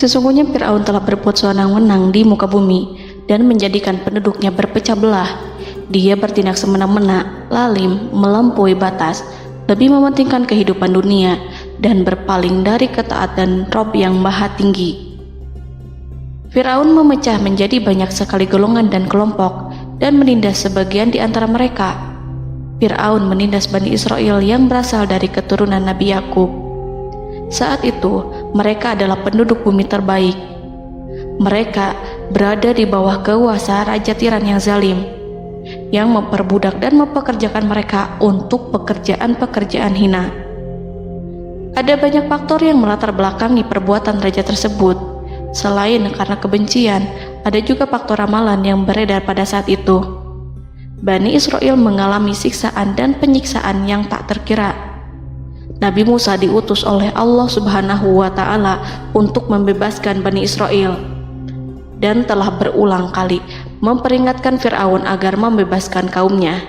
Sesungguhnya Fir'aun telah berbuat sewenang-wenang di muka bumi dan menjadikan penduduknya berpecah belah. Dia bertindak semena-mena, lalim, melampaui batas, lebih mementingkan kehidupan dunia dan berpaling dari ketaatan Rob yang Maha Tinggi. Fir'aun memecah menjadi banyak sekali golongan dan kelompok dan menindas sebagian di antara mereka. Fir'aun menindas Bani Israel yang berasal dari keturunan Nabi Yakub. Saat itu, mereka adalah penduduk bumi terbaik. Mereka berada di bawah kuasa Raja Tiran yang zalim, yang memperbudak dan mempekerjakan mereka untuk pekerjaan-pekerjaan hina. Ada banyak faktor yang melatar belakangi perbuatan raja tersebut. Selain karena kebencian, ada juga faktor ramalan yang beredar pada saat itu. Bani Israel mengalami siksaan dan penyiksaan yang tak terkira. Nabi Musa diutus oleh Allah Subhanahu wa Ta'ala untuk membebaskan Bani Israel, dan telah berulang kali memperingatkan Fir'aun agar membebaskan kaumnya.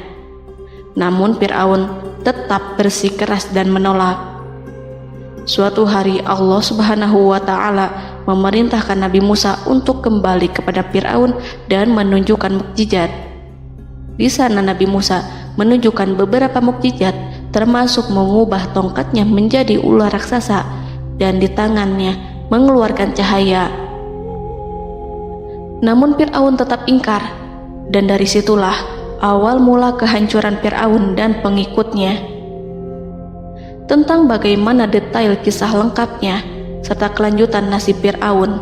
Namun Fir'aun tetap bersikeras dan menolak. Suatu hari Allah Subhanahu wa Ta'ala memerintahkan Nabi Musa untuk kembali kepada Fir'aun dan menunjukkan mukjizat. Di sana Nabi Musa menunjukkan beberapa mukjizat, termasuk mengubah tongkatnya menjadi ular raksasa dan di tangannya mengeluarkan cahaya. Namun Fir'aun tetap ingkar, dan dari situlah awal mula kehancuran Fir'aun dan pengikutnya. Tentang bagaimana detail kisah lengkapnya serta kelanjutan nasib Fir'aun,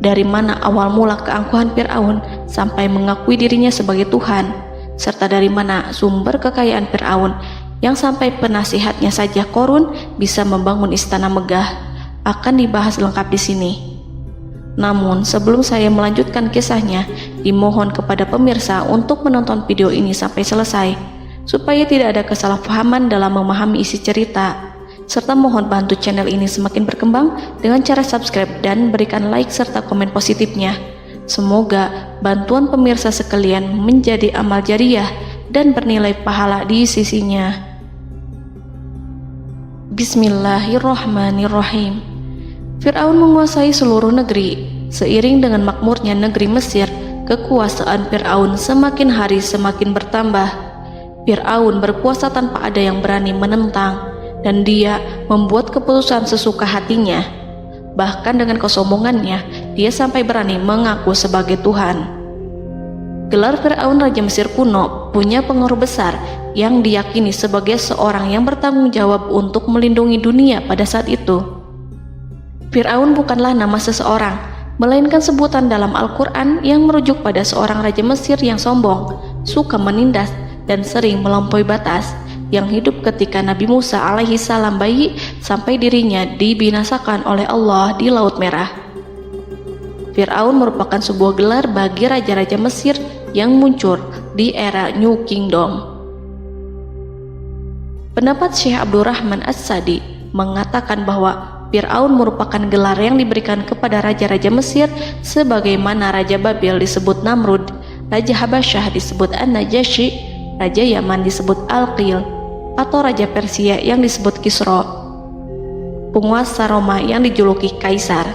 dari mana awal mula keangkuhan Fir'aun sampai mengakui dirinya sebagai Tuhan, serta dari mana sumber kekayaan Fir'aun yang sampai penasihatnya saja Qorun bisa membangun istana megah, akan dibahas lengkap di sini. Namun sebelum saya melanjutkan kisahnya, dimohon kepada pemirsa untuk menonton video ini sampai selesai, supaya tidak ada kesalahpahaman dalam memahami isi cerita, serta mohon bantu channel ini semakin berkembang dengan cara subscribe dan berikan like serta komen positifnya. Semoga bantuan pemirsa sekalian menjadi amal jariah dan bernilai pahala di sisinya. Bismillahirrahmanirrahim. Fir'aun menguasai seluruh negeri. Seiring dengan makmurnya negeri Mesir, kekuasaan Fir'aun semakin hari semakin bertambah. Fir'aun berkuasa tanpa ada yang berani menentang, dan dia membuat keputusan sesuka hatinya. Bahkan dengan kesombongannya, dia sampai berani mengaku sebagai Tuhan. Gelar Fir'aun Raja Mesir kuno punya pengaruh besar yang diyakini sebagai seorang yang bertanggung jawab untuk melindungi dunia pada saat itu. Fir'aun bukanlah nama seseorang, melainkan sebutan dalam Al-Quran yang merujuk pada seorang Raja Mesir yang sombong, suka menindas, dan sering melampaui batas, yang hidup ketika Nabi Musa alaihi salam bayi sampai dirinya dibinasakan oleh Allah di Laut Merah. Fir'aun merupakan sebuah gelar bagi raja-raja Mesir yang muncul di era New Kingdom. Pendapat Syekh Abdurrahman As-Sadi mengatakan bahwa Fir'aun merupakan gelar yang diberikan kepada raja-raja Mesir, sebagaimana Raja Babil disebut Namrud, Raja Habasyah disebut An-Najasyi, Raja Yaman disebut Al-Qil, atau Raja Persia yang disebut Kisra, penguasa Roma yang dijuluki Kaisar.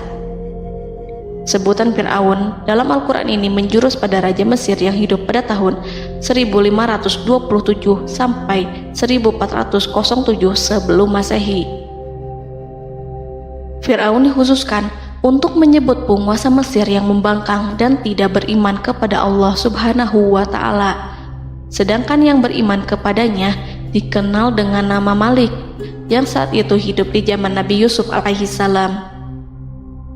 Sebutan Fir'aun dalam Al-Quran ini menjurus pada Raja Mesir yang hidup pada tahun 1527 sampai 1407 sebelum Masehi. Fir'aun dikhususkan untuk menyebut penguasa Mesir yang membangkang dan tidak beriman kepada Allah Subhanahu wa Ta'ala, sedangkan yang beriman kepadanya dikenal dengan nama Malik, yang saat itu hidup di zaman Nabi Yusuf alaihi salam.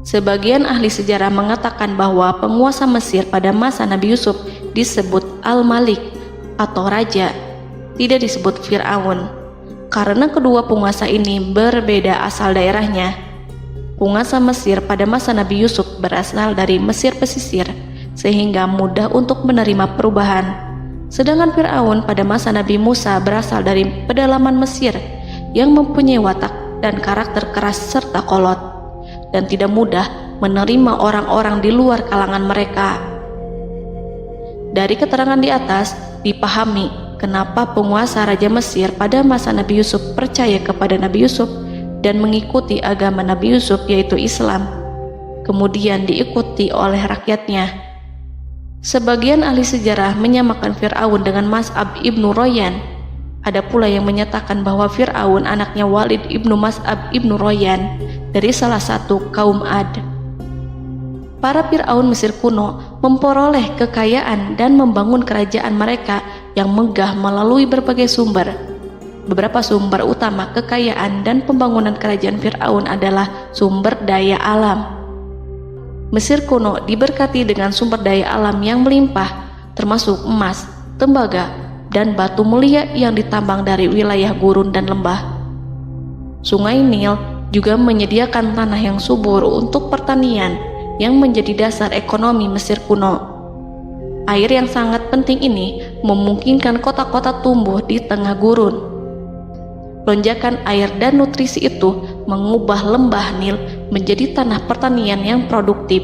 Sebagian ahli sejarah mengatakan bahwa penguasa Mesir pada masa Nabi Yusuf disebut Al-Malik atau Raja, tidak disebut Fir'aun, karena kedua penguasa ini berbeda asal daerahnya. Penguasa Mesir pada masa Nabi Yusuf berasal dari Mesir pesisir, sehingga mudah untuk menerima perubahan. Sedangkan Fir'aun pada masa Nabi Musa berasal dari pedalaman Mesir yang mempunyai watak dan karakter keras serta kolot, dan tidak mudah menerima orang-orang di luar kalangan mereka. Dari keterangan di atas dipahami kenapa penguasa Raja Mesir pada masa Nabi Yusuf percaya kepada Nabi Yusuf dan mengikuti agama Nabi Yusuf, yaitu Islam. kemudian diikuti oleh rakyatnya. Sebagian ahli sejarah menyamakan Fir'aun dengan Mas'ab ibnu Royan. Ada pula yang menyatakan bahwa Fir'aun anaknya Walid ibnu Mas'ab ibnu Royan dari salah satu kaum Ad. Para Fir'aun Mesir kuno memperoleh kekayaan dan membangun kerajaan mereka yang megah melalui berbagai sumber. Beberapa sumber utama kekayaan dan pembangunan kerajaan Fir'aun adalah sumber daya alam. Mesir kuno diberkati dengan sumber daya alam yang melimpah, termasuk emas, tembaga, dan batu mulia yang ditambang dari wilayah gurun dan lembah. Sungai Nil juga menyediakan tanah yang subur untuk pertanian yang menjadi dasar ekonomi Mesir kuno. Air yang sangat penting ini memungkinkan kota-kota tumbuh di tengah gurun. Lonjakan air dan nutrisi itu mengubah lembah Nil menjadi tanah pertanian yang produktif.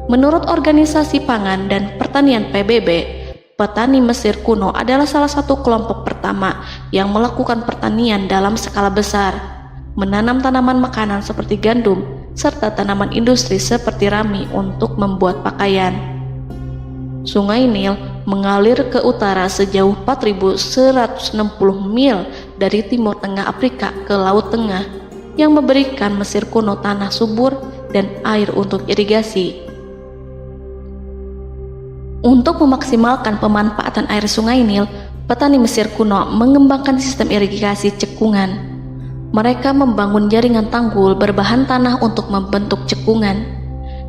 Menurut Organisasi Pangan dan Pertanian PBB, petani Mesir kuno adalah salah satu kelompok pertama yang melakukan pertanian dalam skala besar, menanam tanaman makanan seperti gandum, serta tanaman industri seperti rami untuk membuat pakaian. Sungai Nil mengalir ke utara sejauh 4.160 mil dari timur tengah Afrika ke Laut Tengah, yang memberikan Mesir kuno tanah subur dan air untuk irigasi. Untuk memaksimalkan pemanfaatan air Sungai Nil, petani Mesir kuno mengembangkan sistem irigasi cekungan. Mereka membangun jaringan tanggul berbahan tanah untuk membentuk cekungan.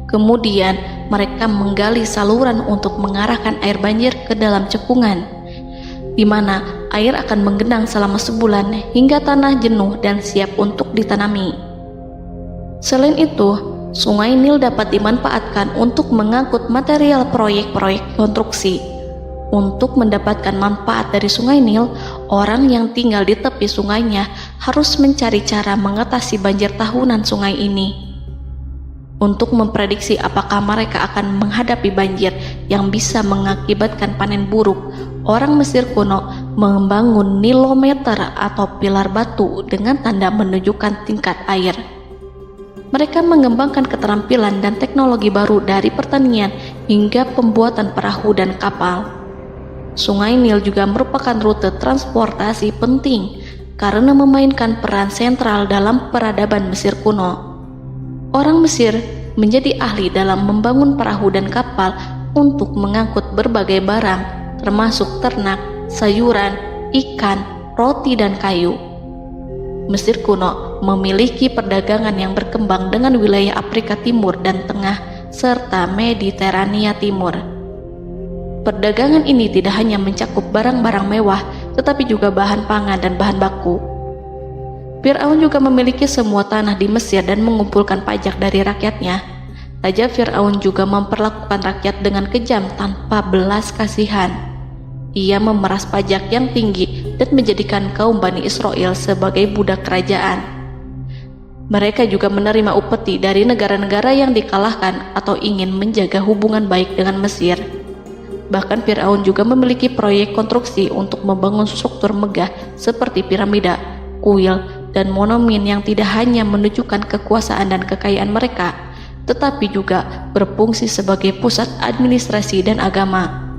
Kemudian mereka menggali saluran untuk mengarahkan air banjir ke dalam cekungan, di mana air akan menggenang selama sebulan hingga tanah jenuh dan siap untuk ditanami. Selain itu, Sungai Nil dapat dimanfaatkan untuk mengangkut material proyek-proyek konstruksi. Untuk mendapatkan manfaat dari Sungai Nil, orang yang tinggal di tepi sungainya harus mencari cara mengatasi banjir tahunan sungai ini. Untuk memprediksi apakah mereka akan menghadapi banjir yang bisa mengakibatkan panen buruk, orang Mesir kuno membangun nilometer atau pilar batu dengan tanda menunjukkan tingkat air. Mereka mengembangkan keterampilan dan teknologi baru dari pertanian hingga pembuatan perahu dan kapal. Sungai Nil juga merupakan rute transportasi penting karena memainkan peran sentral dalam peradaban Mesir kuno. Orang Mesir menjadi ahli dalam membangun perahu dan kapal untuk mengangkut berbagai barang, termasuk ternak, sayuran, ikan, roti, dan kayu. Mesir kuno memiliki perdagangan yang berkembang dengan wilayah Afrika Timur dan Tengah serta Mediterania Timur. Perdagangan ini tidak hanya mencakup barang-barang mewah, tetapi juga bahan pangan dan bahan baku. Fir'aun juga memiliki semua tanah di Mesir dan mengumpulkan pajak dari rakyatnya. Raja Fir'aun juga memperlakukan rakyat dengan kejam tanpa belas kasihan. Ia memeras pajak yang tinggi dan menjadikan kaum Bani Israel sebagai budak kerajaan. Mereka juga menerima upeti dari negara-negara yang dikalahkan atau ingin menjaga hubungan baik dengan Mesir. Bahkan Fir'aun juga memiliki proyek konstruksi untuk membangun struktur megah seperti piramida, kuil, dan monumen yang tidak hanya menunjukkan kekuasaan dan kekayaan mereka, tetapi juga berfungsi sebagai pusat administrasi dan agama.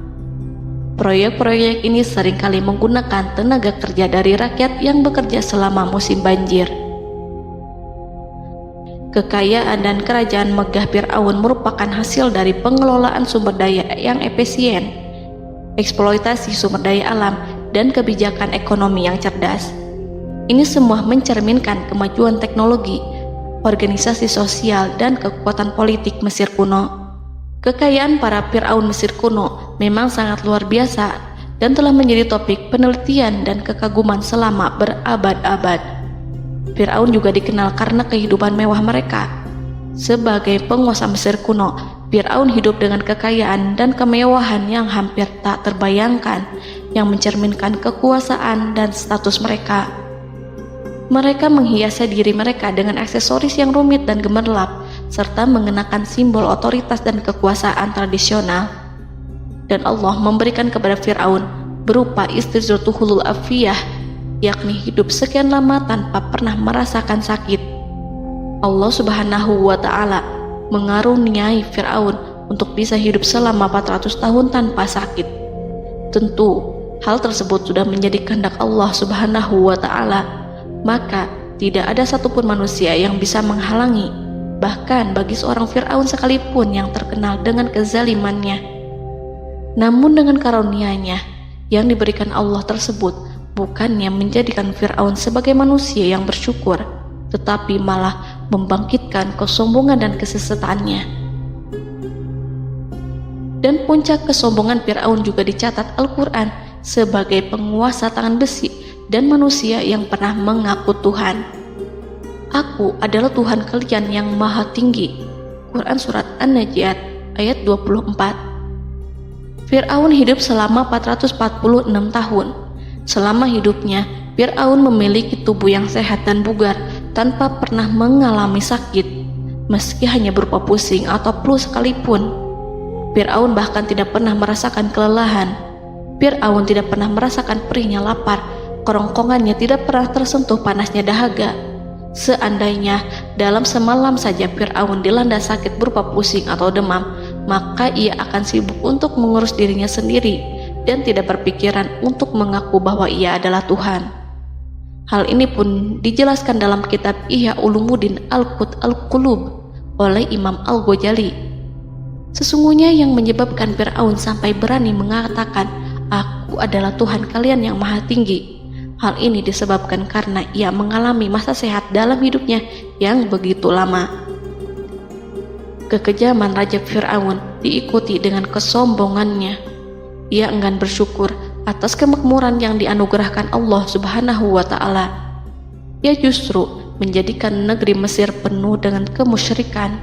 Proyek-proyek ini seringkali menggunakan tenaga kerja dari rakyat yang bekerja selama musim banjir. Kekayaan dan kerajaan megah Fir'aun merupakan hasil dari pengelolaan sumber daya yang efisien, eksploitasi sumber daya alam, dan kebijakan ekonomi yang cerdas. Ini semua mencerminkan kemajuan teknologi, organisasi sosial, dan kekuatan politik Mesir kuno. Kekayaan para Fir'aun Mesir kuno memang sangat luar biasa dan telah menjadi topik penelitian dan kekaguman selama berabad-abad. Fir'aun juga dikenal karena kehidupan mewah mereka. Sebagai penguasa Mesir kuno, Fir'aun hidup dengan kekayaan dan kemewahan yang hampir tak terbayangkan, yang mencerminkan kekuasaan dan status mereka. Mereka menghiasi diri mereka dengan aksesoris yang rumit dan gemerlap, serta mengenakan simbol otoritas dan kekuasaan tradisional. Dan Allah memberikan kepada Fir'aun berupa Allah Subhanahu wa Ta'ala mengaruniai Fir'aun untuk bisa hidup selama 400 tahun tanpa sakit. Tentu, hal tersebut sudah menjadi kehendak Allah Subhanahu wa Ta'ala, maka tidak ada satupun manusia yang bisa menghalangi, bahkan bagi seorang Fir'aun sekalipun yang terkenal dengan kezalimannya. Namun dengan karunia-Nya yang diberikan Allah tersebut bukannya menjadikan Fir'aun sebagai manusia yang bersyukur, tetapi malah membangkitkan kesombongan dan kesesataannya. Dan puncak kesombongan Fir'aun juga dicatat Al-Quran sebagai penguasa tangan besi dan manusia yang pernah mengaku Tuhan. Aku adalah Tuhan kalian yang maha tinggi. Quran Surat An-Najiat ayat 24. Fir'aun hidup selama 446 tahun. Selama hidupnya, Fir'aun memiliki tubuh yang sehat dan bugar tanpa pernah mengalami sakit, meski hanya berupa pusing atau flu sekalipun. Fir'aun bahkan tidak pernah merasakan kelelahan. Fir'aun tidak pernah merasakan perihnya lapar, kerongkongannya tidak pernah tersentuh panasnya dahaga. Seandainya dalam semalam saja Fir'aun dilanda sakit berupa pusing atau demam, maka ia akan sibuk untuk mengurus dirinya sendiri dan tidak berpikiran untuk mengaku bahwa ia adalah Tuhan. Hal ini pun dijelaskan dalam kitab Ihya Ulumuddin Al-Qut Al-Qulub oleh Imam Al-Ghazali. Sesungguhnya yang menyebabkan Fir'aun sampai berani mengatakan, "Aku adalah Tuhan kalian yang maha tinggi." Hal ini disebabkan karena ia mengalami masa sehat dalam hidupnya yang begitu lama. Kekejaman Raja Fir'aun diikuti dengan kesombongannya. Ia enggan bersyukur atas kemakmuran yang dianugerahkan Allah Subhanahu wa Ta'ala. Ia justru menjadikan negeri Mesir penuh dengan kemusyrikan.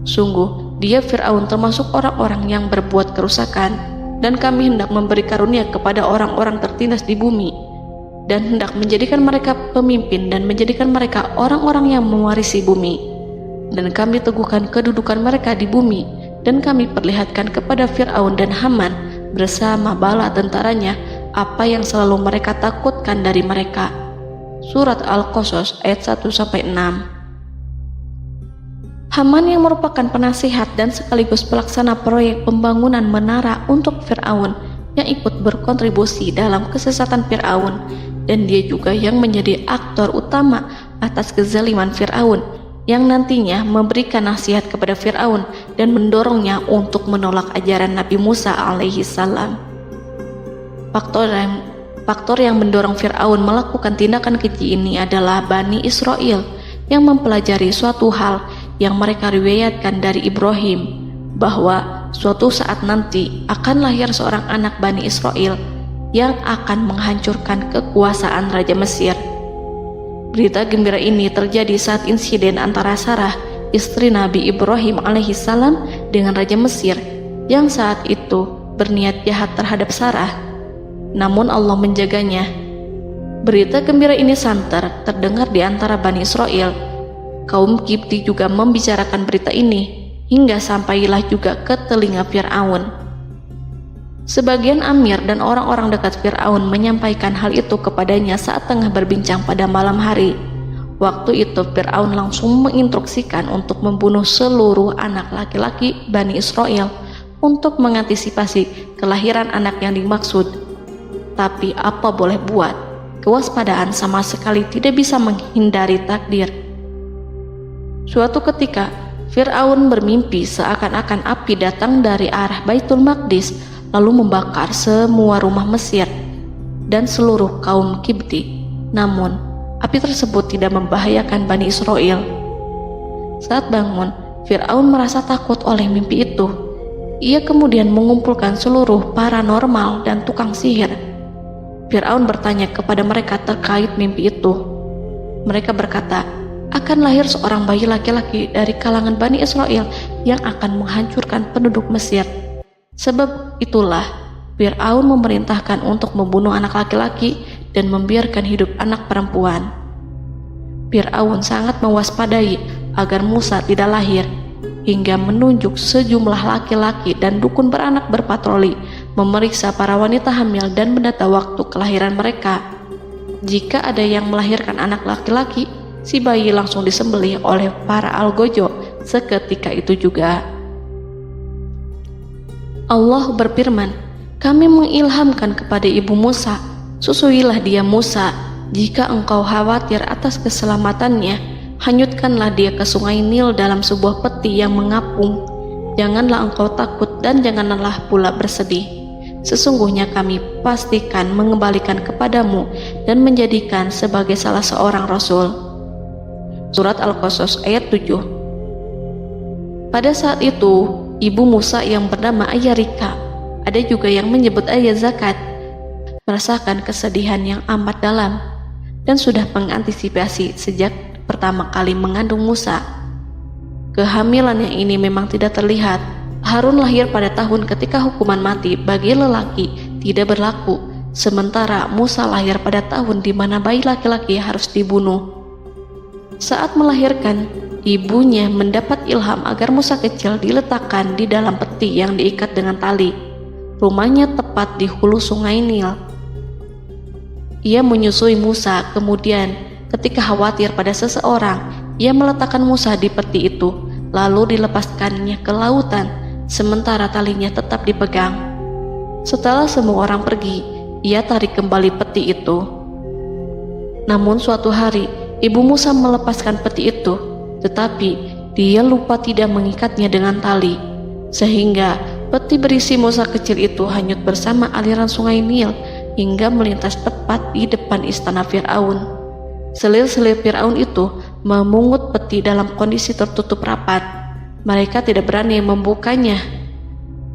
Sungguh, dia Fir'aun termasuk orang-orang yang berbuat kerusakan, dan kami hendak memberi karunia kepada orang-orang tertindas di bumi, dan hendak menjadikan mereka pemimpin dan menjadikan mereka orang-orang yang mewarisi bumi. Dan kami teguhkan kedudukan mereka di bumi, dan kami perlihatkan kepada Fir'aun dan Haman bersama bala tentaranya apa yang selalu mereka takutkan dari mereka. Surat Al-Qasas ayat 1-6. Haman yang merupakan penasihat dan sekaligus pelaksana proyek pembangunan menara untuk Fir'aun yang ikut berkontribusi dalam kesesatan Fir'aun, dan dia juga yang menjadi aktor utama atas kezaliman Fir'aun yang nantinya memberikan nasihat kepada Fir'aun dan mendorongnya untuk menolak ajaran Nabi Musa alaihi salam. Faktor yang mendorong Fir'aun melakukan tindakan keji ini adalah Bani Israel yang mempelajari suatu hal yang mereka riwayatkan dari Ibrahim, bahwa suatu saat nanti akan lahir seorang anak Bani Israel yang akan menghancurkan kekuasaan Raja Mesir. Berita gembira ini terjadi saat insiden antara Sarah, istri Nabi Ibrahim alaihissalam, dengan Raja Mesir yang saat itu berniat jahat terhadap Sarah. Namun Allah menjaganya. Berita gembira ini santer terdengar di antara Bani Israel. Kaum Kipti juga membicarakan berita ini, hingga sampailah juga ke telinga Fir'aun. Sebagian amir dan orang-orang dekat Fir'aun menyampaikan hal itu kepadanya saat tengah berbincang pada malam hari. Waktu itu Fir'aun langsung menginstruksikan untuk membunuh seluruh anak laki-laki Bani Israel untuk mengantisipasi kelahiran anak yang dimaksud. Tapi apa boleh buat, kewaspadaan sama sekali tidak bisa menghindari takdir. Suatu ketika Fir'aun bermimpi seakan-akan api datang dari arah Baitul Maqdis lalu membakar semua rumah Mesir dan seluruh kaum Kipti. Namun, api tersebut tidak membahayakan Bani Israel. Saat bangun, Fir'aun merasa takut oleh mimpi itu. Ia kemudian mengumpulkan seluruh paranormal dan tukang sihir. Fir'aun bertanya kepada mereka terkait mimpi itu. Mereka berkata, akan lahir seorang bayi laki-laki dari kalangan Bani Israel yang akan menghancurkan penduduk Mesir. Sebab itulah Fir'aun memerintahkan untuk membunuh anak laki-laki dan membiarkan hidup anak perempuan. Fir'aun sangat mewaspadai agar Musa tidak lahir, hingga menunjuk sejumlah laki-laki dan dukun beranak berpatroli memeriksa para wanita hamil dan mendata waktu kelahiran mereka. Jika ada yang melahirkan anak laki-laki, si bayi langsung disembelih oleh para algojo seketika itu juga. Allah berfirman, "Kami mengilhamkan kepada ibu Musa, susuilah dia Musa. Jika engkau khawatir atas keselamatannya, hanyutkanlah dia ke sungai Nil dalam sebuah peti yang mengapung. Janganlah engkau takut dan janganlah pula bersedih. Sesungguhnya kami pastikan mengembalikan kepadamu dan menjadikan sebagai salah seorang rasul." Surat Al-Qasas ayat 7. Pada saat itu, ibu Musa yang bernama Ayah Rika, ada juga yang menyebut Ayah Zakat, merasakan kesedihan yang amat dalam dan sudah mengantisipasi sejak pertama kali mengandung Musa. Kehamilannya ini memang tidak terlihat. Harun lahir pada tahun ketika hukuman mati bagi lelaki tidak berlaku, sementara Musa lahir pada tahun di mana bayi laki-laki harus dibunuh. Saat melahirkan, ibunya mendapat ilham agar Musa kecil diletakkan di dalam peti yang diikat dengan tali. Rumahnya tepat di hulu sungai Nil. Ia menyusui Musa, kemudian ketika khawatir pada seseorang, ia meletakkan Musa di peti itu, lalu dilepaskannya ke lautan, sementara talinya tetap dipegang. Setelah semua orang pergi, ia tarik kembali peti itu. Namun suatu hari, ibu Musa melepaskan peti itu, tetapi dia lupa tidak mengikatnya dengan tali, sehingga peti berisi Musa kecil itu hanyut bersama aliran sungai Nil hingga melintas tepat di depan istana Fir'aun. Selir-selir Fir'aun itu memungut peti dalam kondisi tertutup rapat. Mereka tidak berani membukanya.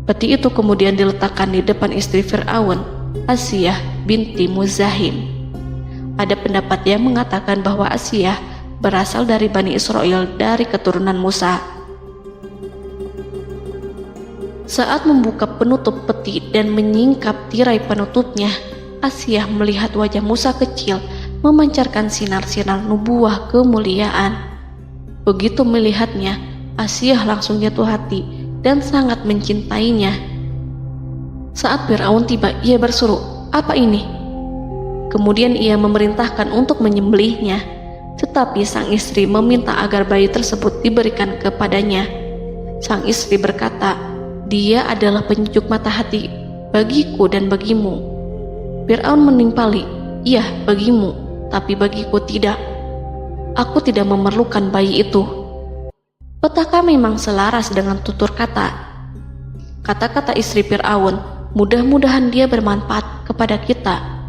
Peti itu kemudian diletakkan di depan istri Fir'aun, Asiyah binti Muzahim. Ada pendapat yang mengatakan bahwa Asiyah berasal dari Bani Israel dari keturunan Musa. Saat membuka penutup peti dan menyingkap tirai penutupnya, Asiyah melihat wajah Musa kecil memancarkan sinar-sinar nubuah kemuliaan. Begitu melihatnya, Asiyah langsung jatuh hati dan sangat mencintainya. Saat Fir'aun tiba, ia berseru, "Apa ini?" Kemudian ia memerintahkan untuk menyembelihnya, tetapi sang istri meminta agar bayi tersebut diberikan kepadanya. Sang istri berkata, "Dia adalah penyejuk mata hati bagiku dan bagimu." Fir'aun menimpali, "Iya, bagimu, tapi bagiku tidak. Aku tidak memerlukan bayi itu." Petaka memang selaras dengan tutur kata. Kata-kata istri Fir'aun, mudah-mudahan dia bermanfaat kepada kita.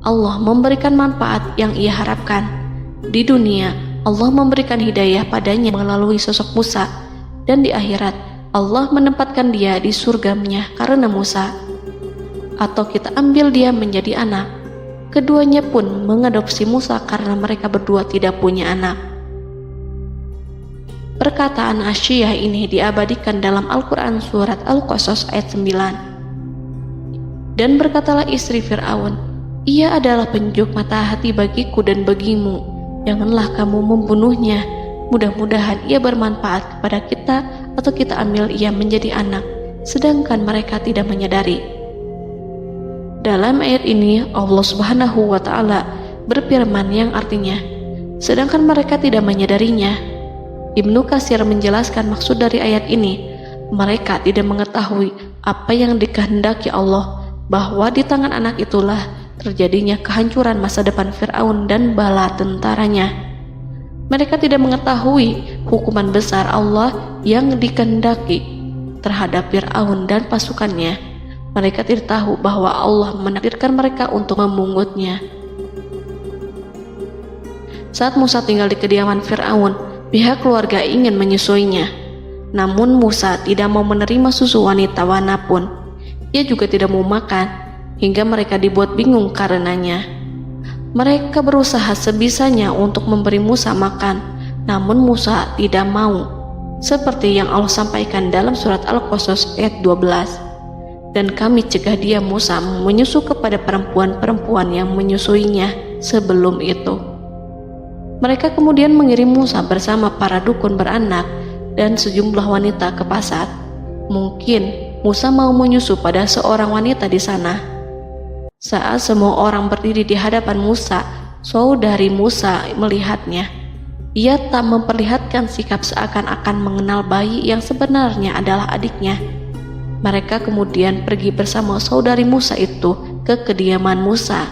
Allah memberikan manfaat yang ia harapkan. Di dunia, Allah memberikan hidayah padanya melalui sosok Musa, dan di akhirat, Allah menempatkan dia di surganya karena Musa. Atau kita ambil dia menjadi anak. Keduanya pun mengadopsi Musa karena mereka berdua tidak punya anak. Perkataan Asiyah ini diabadikan dalam Al-Quran surat Al-Qasas ayat 9. Dan berkatalah istri Fir'aun, "Ia adalah penyejuk mata hati bagiku dan bagimu. Janganlah kamu membunuhnya. Mudah-mudahan ia bermanfaat kepada kita atau kita ambil ia menjadi anak." Sedangkan mereka tidak menyadari. Dalam ayat ini Allah Subhanahu wa Ta'ala berfirman yang artinya, sedangkan mereka tidak menyadarinya. Ibnu Katsir menjelaskan maksud dari ayat ini, mereka tidak mengetahui apa yang dikehendaki Allah, bahwa di tangan anak itulah terjadinya kehancuran masa depan Fir'aun dan bala tentaranya. Mereka tidak mengetahui hukuman besar Allah yang dikehendaki terhadap Fir'aun dan pasukannya. Mereka tidak tahu bahwa Allah menakdirkan mereka untuk memungutnya. Saat Musa tinggal di kediaman Fir'aun, pihak keluarga ingin menyusuinya. Namun Musa tidak mau menerima susu wanita manapun. Ia juga tidak mau makan, hingga mereka dibuat bingung karenanya. Mereka berusaha sebisanya untuk memberi Musa makan, namun Musa tidak mau. Seperti yang Allah sampaikan dalam surat Al-Qasas ayat 12. Dan kami cegah dia Musa menyusu kepada perempuan-perempuan yang menyusuinya sebelum itu. Mereka kemudian mengirim Musa bersama para dukun beranak dan sejumlah wanita ke pasar. Mungkin Musa mau menyusu pada seorang wanita di sana. Saat semua orang berdiri di hadapan Musa, saudari Musa melihatnya. Ia tak memperlihatkan sikap seakan-akan mengenal bayi yang sebenarnya adalah adiknya. Mereka kemudian pergi bersama saudari Musa itu ke kediaman Musa.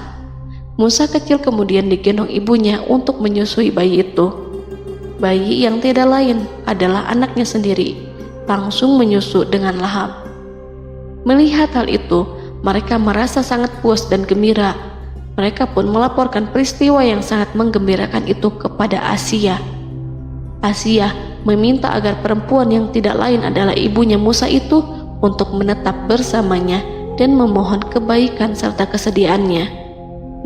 Musa kecil kemudian digendong ibunya untuk menyusui bayi itu. Bayi yang tidak lain adalah anaknya sendiri, langsung menyusu dengan lahap. Melihat hal itu, mereka merasa sangat puas dan gembira. Mereka pun melaporkan peristiwa yang sangat menggembirakan itu kepada Asia. Asia meminta agar perempuan yang tidak lain adalah ibunya Musa itu untuk menetap bersamanya dan memohon kebaikan serta kesediaannya.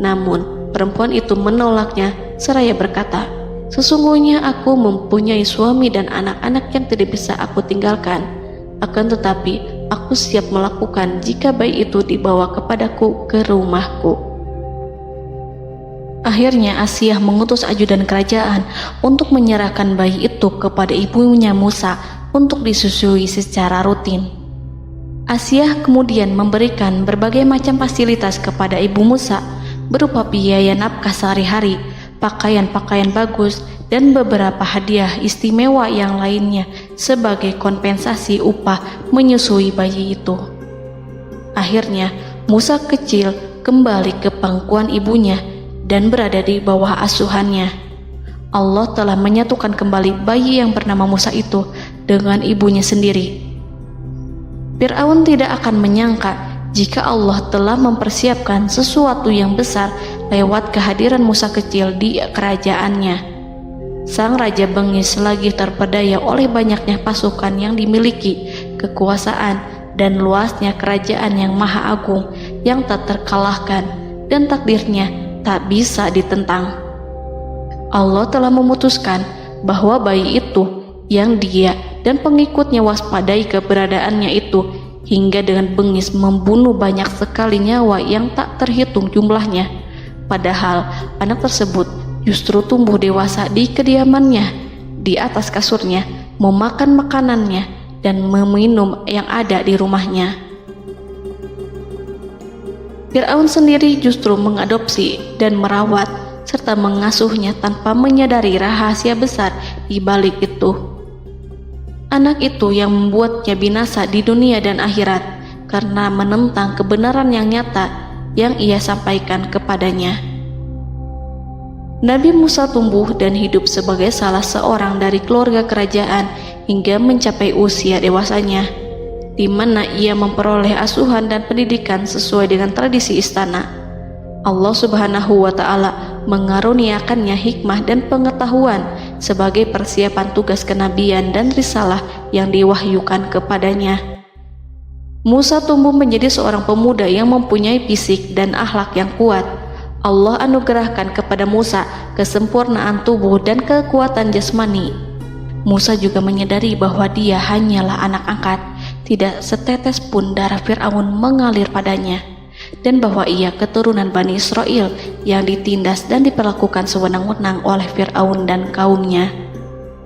Namun, perempuan itu menolaknya seraya berkata, "Sesungguhnya aku mempunyai suami dan anak-anak yang tidak bisa aku tinggalkan. Akan tetapi, aku siap melakukan jika bayi itu dibawa kepadaku ke rumahku." Akhirnya Asia mengutus ajudan kerajaan untuk menyerahkan bayi itu kepada ibunya Musa untuk disusui secara rutin. Asia kemudian memberikan berbagai macam fasilitas kepada ibu Musa berupa biaya nafkah sehari-hari, pakaian-pakaian bagus, dan beberapa hadiah istimewa yang lainnya sebagai kompensasi upah menyusui bayi itu. Akhirnya Musa kecil kembali ke pangkuan ibunya dan berada di bawah asuhannya. Allah telah menyatukan kembali bayi yang bernama Musa itu dengan ibunya sendiri. Fir'aun tidak akan menyangka jika Allah telah mempersiapkan sesuatu yang besar lewat kehadiran Musa kecil di kerajaannya. Sang Raja bengis lagi terpedaya oleh banyaknya pasukan yang dimiliki, kekuasaan, dan luasnya kerajaan yang maha agung yang tak terkalahkan, dan takdirnya tak bisa ditentang. Allah telah memutuskan bahwa bayi itu yang dia dan pengikutnya waspadai keberadaannya itu hingga dengan bengis membunuh banyak sekali nyawa yang tak terhitung jumlahnya. Padahal anak tersebut justru tumbuh dewasa di kediamannya, di atas kasurnya, memakan makanannya dan meminum yang ada di rumahnya. Fir'aun sendiri justru mengadopsi dan merawat serta mengasuhnya tanpa menyadari rahasia besar di balik itu. Anak itu yang membuatnya binasa di dunia dan akhirat karena menentang kebenaran yang nyata yang ia sampaikan kepadanya. Nabi Musa tumbuh dan hidup sebagai salah seorang dari keluarga kerajaan hingga mencapai usia dewasanya, di mana ia memperoleh asuhan dan pendidikan sesuai dengan tradisi istana. Allah Subhanahu wa Ta'ala mengaruniakannya hikmah dan pengetahuan sebagai persiapan tugas kenabian dan risalah yang diwahyukan kepadanya. Musa tumbuh menjadi seorang pemuda yang mempunyai fisik dan akhlak yang kuat. Allah anugerahkan kepada Musa kesempurnaan tubuh dan kekuatan jasmani. Musa juga menyadari bahwa dia hanyalah anak angkat. Tidak setetes pun darah Fir'aun mengalir padanya, dan bahwa ia keturunan Bani Israel yang ditindas dan diperlakukan sewenang-wenang oleh Fir'aun dan kaumnya.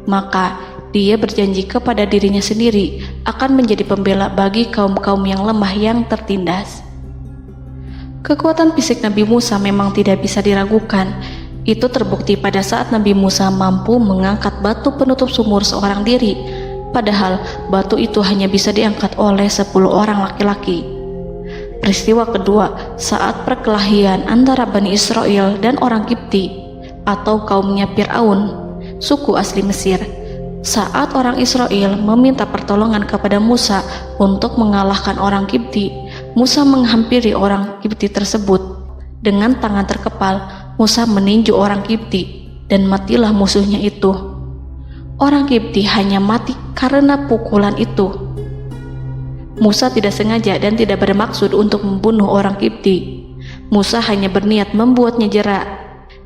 Maka dia berjanji kepada dirinya sendiri akan menjadi pembela bagi kaum-kaum yang lemah yang tertindas. Kekuatan fisik Nabi Musa memang tidak bisa diragukan. Itu terbukti pada saat Nabi Musa mampu mengangkat batu penutup sumur seorang diri, padahal batu itu hanya bisa diangkat oleh 10 orang laki-laki. Peristiwa kedua saat perkelahian antara Bani Israel dan orang Kipti atau kaumnya Fir'aun, suku asli Mesir. Saat orang Israel meminta pertolongan kepada Musa untuk mengalahkan orang Kipti, Musa menghampiri orang Kipti tersebut. Dengan tangan terkepal, Musa meninju orang Kipti dan matilah musuhnya itu. Orang Kipti hanya mati karena pukulan itu. Musa tidak sengaja dan tidak bermaksud untuk membunuh orang Kipti. Musa hanya berniat membuatnya jera.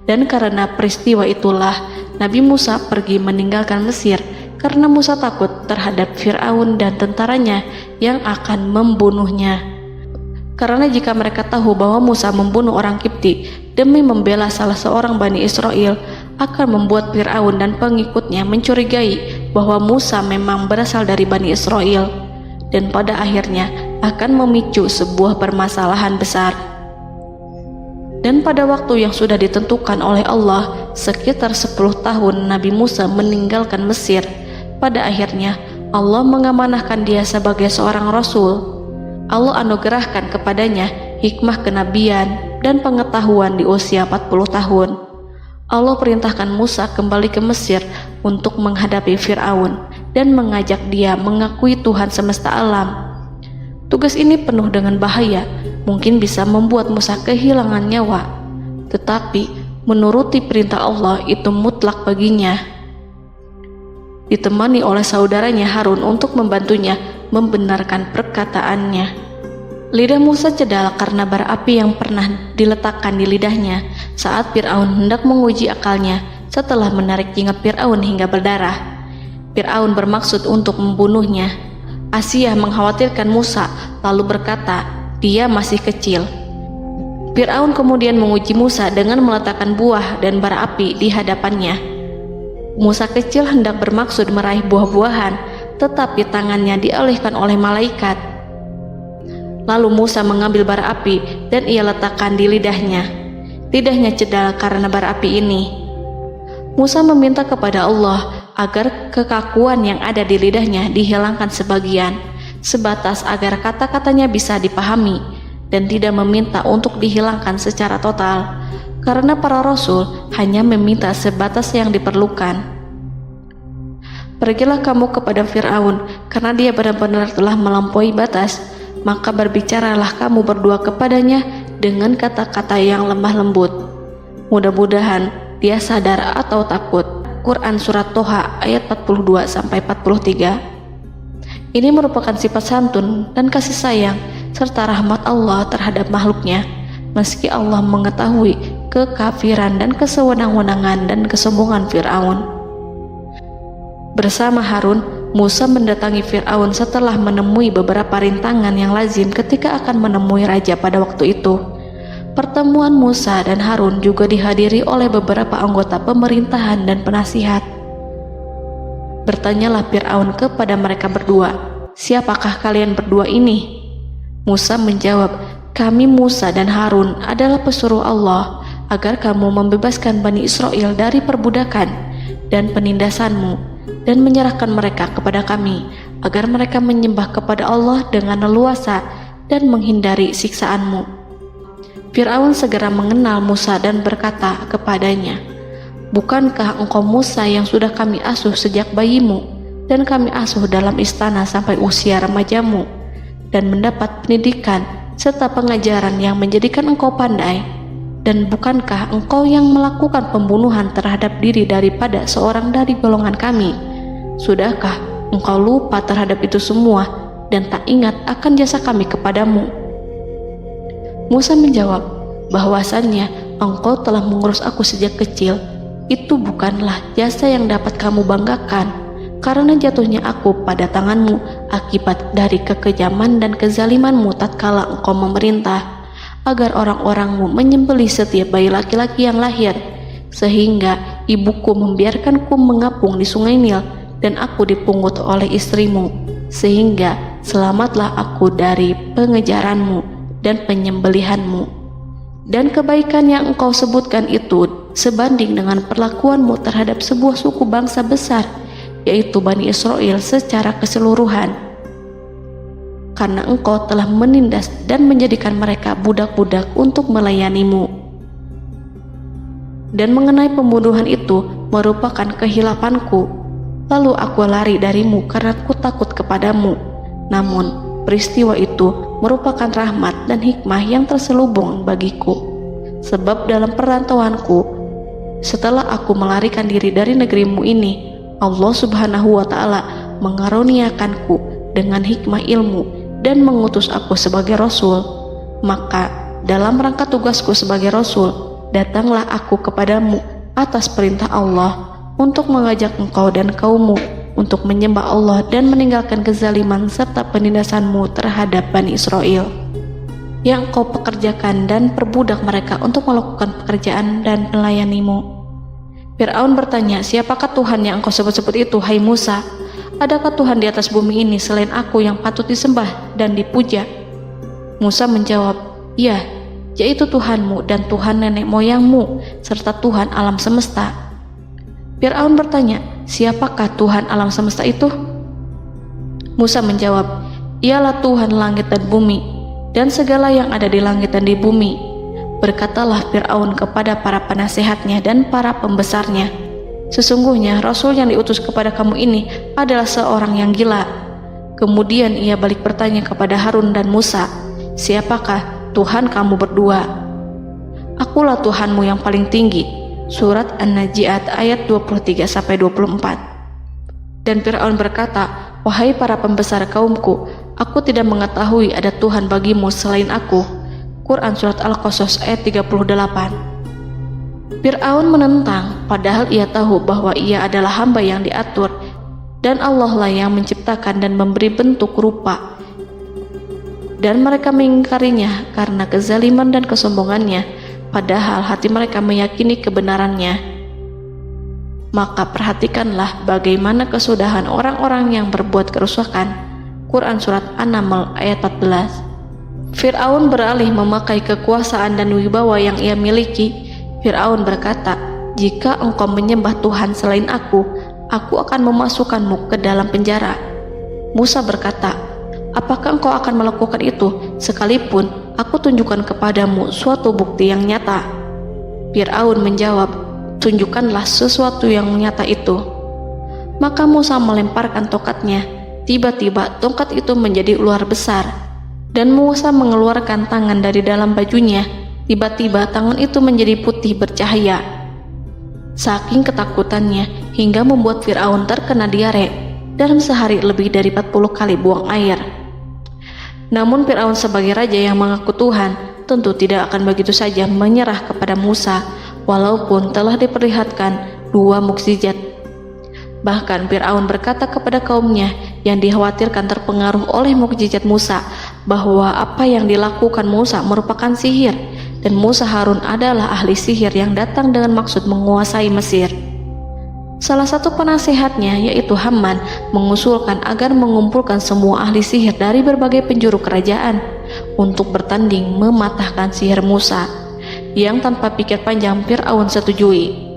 Dan karena peristiwa itulah Nabi Musa pergi meninggalkan Mesir karena Musa takut terhadap Fir'aun dan tentaranya yang akan membunuhnya. Karena jika mereka tahu bahwa Musa membunuh orang Kipti demi membela salah seorang Bani Israel, akan membuat Fir'aun dan pengikutnya mencurigai bahwa Musa memang berasal dari Bani Israel, dan pada akhirnya akan memicu sebuah permasalahan besar. Dan Dan pada waktu yang sudah ditentukan oleh Allah, sekitar 10 tahun Nabi Musa meninggalkan Mesir. Pada akhirnya Allah mengamanahkan dia sebagai seorang rasul. Allah anugerahkan kepadanya hikmah kenabian dan pengetahuan di usia 40 tahun. Allah perintahkan Musa kembali ke Mesir untuk menghadapi Fir'aun dan mengajak dia mengakui Tuhan semesta alam. Tugas ini penuh dengan bahaya, mungkin bisa membuat Musa kehilangan nyawa, tetapi menuruti perintah Allah itu mutlak baginya. Ditemani oleh saudaranya Harun untuk membantunya membenarkan perkataannya. Lidah Musa cedal karena bara api yang pernah diletakkan di lidahnya saat Fir'aun hendak menguji akalnya setelah menarik jingat Fir'aun hingga berdarah. Fir'aun bermaksud untuk membunuhnya. Asia mengkhawatirkan Musa lalu berkata, dia masih kecil. Fir'aun kemudian menguji Musa dengan meletakkan buah dan bara api di hadapannya. Musa kecil hendak bermaksud meraih buah-buahan, tetapi tangannya dialihkan oleh malaikat. Lalu Musa mengambil bara api dan ia letakkan di lidahnya. Lidahnya cedal karena bara api ini. Musa meminta kepada Allah agar kekakuan yang ada di lidahnya dihilangkan sebagian, sebatas agar kata-katanya bisa dipahami, dan tidak meminta untuk dihilangkan secara total, karena para rasul hanya meminta sebatas yang diperlukan. Pergilah kamu kepada Fir'aun, karena dia benar-benar telah melampaui batas, maka berbicaralah kamu berdua kepadanya dengan kata-kata yang lemah lembut. Mudah-mudahan dia sadar atau takut. Quran Surat Toha ayat 42-43. Ini merupakan sifat santun dan kasih sayang serta rahmat Allah terhadap makhluknya, meski Allah mengetahui kekafiran dan kesewenang-wenangan dan kesombongan Fir'aun. Bersama Harun, Musa mendatangi Fir'aun setelah menemui beberapa rintangan yang lazim ketika akan menemui raja pada waktu itu. Pertemuan Musa dan Harun juga dihadiri oleh beberapa anggota pemerintahan dan penasihat. Bertanyalah Fir'aun kepada mereka berdua, siapakah kalian berdua ini? Musa menjawab, kami Musa dan Harun adalah pesuruh Allah agar kamu membebaskan Bani Israel dari perbudakan dan penindasanmu dan menyerahkan mereka kepada kami agar mereka menyembah kepada Allah dengan leluasa dan menghindari siksaanmu. Fir'aun segera mengenal Musa dan berkata kepadanya, bukankah engkau Musa yang sudah kami asuh sejak bayimu dan kami asuh dalam istana sampai usia remajamu dan mendapat pendidikan serta pengajaran yang menjadikan engkau pandai? Dan bukankah engkau yang melakukan pembunuhan terhadap diri daripada seorang dari golongan kami? Sudahkah engkau lupa terhadap itu semua dan tak ingat akan jasa kami kepadamu? Musa menjawab, bahwasannya engkau telah mengurus aku sejak kecil. Itu bukanlah jasa yang dapat kamu banggakan, karena jatuhnya aku pada tanganmu akibat dari kekejaman dan kezalimanmu tatkala engkau memerintah, agar orang-orangmu menyembelih setiap bayi laki-laki yang lahir, sehingga ibuku membiarkanku mengapung di sungai Nil dan aku dipungut oleh istrimu, sehingga selamatlah aku dari pengejaranmu dan penyembelihanmu. Dan kebaikan yang engkau sebutkan itu sebanding dengan perlakuanmu terhadap sebuah suku bangsa besar, yaitu Bani Israel secara keseluruhan, karena engkau telah menindas dan menjadikan mereka budak-budak untuk melayanimu. Dan mengenai pembunuhan itu merupakan kehilafanku, lalu aku lari darimu karena aku takut kepadamu. Namun peristiwa itu merupakan rahmat dan hikmah yang terselubung bagiku, sebab dalam perantauanku setelah aku melarikan diri dari negerimu ini, Allah Subhanahu wa Ta'ala mengaruniakanku dengan hikmah ilmu dan mengutus aku sebagai rasul. Maka dalam rangka tugasku sebagai rasul, datanglah aku kepadamu atas perintah Allah untuk mengajak engkau dan kaummu untuk menyembah Allah dan meninggalkan kezaliman serta penindasanmu terhadap Bani Israel yang kau pekerjakan dan perbudak mereka untuk melakukan pekerjaan dan melayanimu. Fir'aun bertanya, siapakah Tuhan yang engkau sebut-sebut itu, hai Musa? Adakah Tuhan di atas bumi ini selain aku yang patut disembah dan dipuja? Musa menjawab, iya, yaitu Tuhanmu dan Tuhan nenek moyangmu, serta Tuhan alam semesta. Fir'aun bertanya, siapakah Tuhan alam semesta itu? Musa menjawab, ialah Tuhan langit dan bumi, dan segala yang ada di langit dan di bumi. Berkatalah Fir'aun kepada para penasehatnya dan para pembesarnya, sesungguhnya Rasul yang diutus kepada kamu ini adalah seorang yang gila. Kemudian ia balik bertanya kepada Harun dan Musa, siapakah Tuhan kamu berdua? Akulah Tuhanmu yang paling tinggi. Surat An-Najiat ayat 23-24. Dan Fir'aun berkata, wahai para pembesar kaumku, aku tidak mengetahui ada Tuhan bagimu selain aku. Quran Surat Al-Qasas ayat 38. Fir'aun menentang, padahal ia tahu bahwa ia adalah hamba yang diatur, dan Allah lah yang menciptakan dan memberi bentuk rupa. Dan mereka mengingkarinya karena kezaliman dan kesombongannya, padahal hati mereka meyakini kebenarannya. Maka perhatikanlah bagaimana kesudahan orang-orang yang berbuat kerusakan. Quran Surat An-Naml ayat 14. Fir'aun beralih memakai kekuasaan dan wibawa yang ia miliki. Fir'aun berkata, jika engkau menyembah Tuhan selain aku akan memasukkanmu ke dalam penjara. Musa berkata, apakah engkau akan melakukan itu sekalipun aku tunjukkan kepadamu suatu bukti yang nyata? Fir'aun menjawab, tunjukkanlah sesuatu yang nyata itu. Maka Musa melemparkan tongkatnya. Tiba-tiba tongkat itu menjadi ular besar, dan Musa mengeluarkan tangan dari dalam bajunya. Tiba-tiba tangan itu menjadi putih bercahaya. Saking ketakutannya hingga membuat Fir'aun terkena diare. Dalam sehari lebih dari 40 kali buang air. Namun Fir'aun sebagai raja yang mengaku Tuhan tentu tidak akan begitu saja menyerah kepada Musa, walaupun telah diperlihatkan 2 mukjizat. Bahkan Fir'aun berkata kepada kaumnya yang dikhawatirkan terpengaruh oleh mukjizat Musa, bahwa apa yang dilakukan Musa merupakan sihir, dan Musa Harun adalah ahli sihir yang datang dengan maksud menguasai Mesir. Salah satu penasehatnya, yaitu Haman, mengusulkan agar mengumpulkan semua ahli sihir dari berbagai penjuru kerajaan untuk bertanding mematahkan sihir Musa, yang tanpa pikir panjang Fir'aun setujui.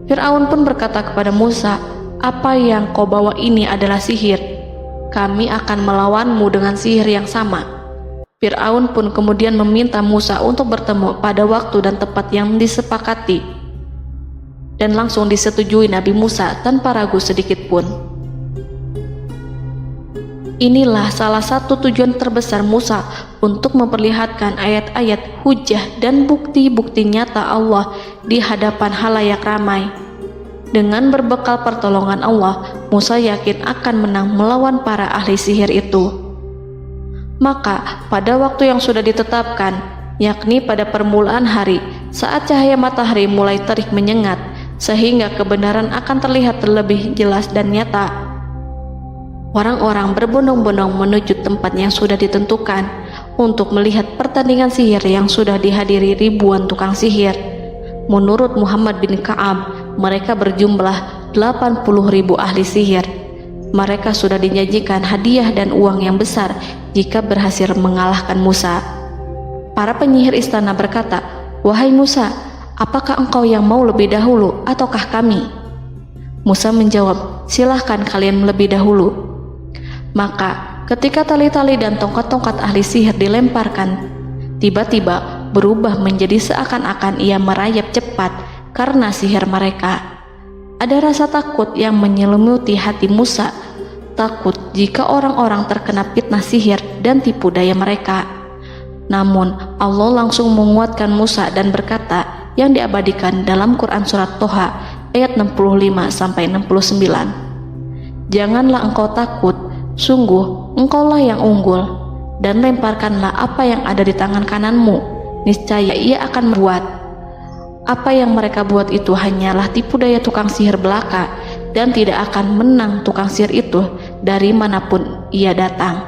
Fir'aun pun berkata kepada Musa, apa yang kau bawa ini adalah sihir. Kami akan melawanmu dengan sihir yang sama. Fir'aun pun kemudian meminta Musa untuk bertemu pada waktu dan tempat yang disepakati, dan langsung disetujui Nabi Musa tanpa ragu sedikit pun. Inilah salah satu tujuan terbesar Musa untuk memperlihatkan ayat-ayat hujah dan bukti-bukti nyata Allah di hadapan halayak ramai. Dengan berbekal pertolongan Allah, Musa yakin akan menang melawan para ahli sihir itu. Maka pada waktu yang sudah ditetapkan, yakni pada permulaan hari, saat cahaya matahari mulai terik menyengat, sehingga kebenaran akan terlihat lebih jelas dan nyata, orang-orang berbondong-bondong menuju tempat yang sudah ditentukan untuk melihat pertandingan sihir yang sudah dihadiri ribuan tukang sihir. Menurut Muhammad bin Ka'ab, mereka berjumlah 80.000 ahli sihir. Mereka sudah dijanjikan hadiah dan uang yang besar jika berhasil mengalahkan Musa. Para penyihir istana berkata, wahai Musa, apakah engkau yang mau lebih dahulu ataukah kami? Musa menjawab, silahkan kalian lebih dahulu. Maka ketika tali-tali dan tongkat-tongkat ahli sihir dilemparkan, tiba-tiba berubah menjadi seakan-akan ia merayap cepat karena sihir mereka. Ada rasa takut yang menyelimuti hati Musa, takut jika orang-orang terkena fitnah sihir dan tipu daya mereka. Namun Allah langsung menguatkan Musa dan berkata yang diabadikan dalam Quran Surat Toha ayat 65-69, janganlah engkau takut, sungguh engkaulah yang unggul, dan lemparkanlah apa yang ada di tangan kananmu, niscaya ia akan membuat. Apa yang mereka buat itu hanyalah tipu daya tukang sihir belaka, dan tidak akan menang tukang sihir itu dari manapun ia datang.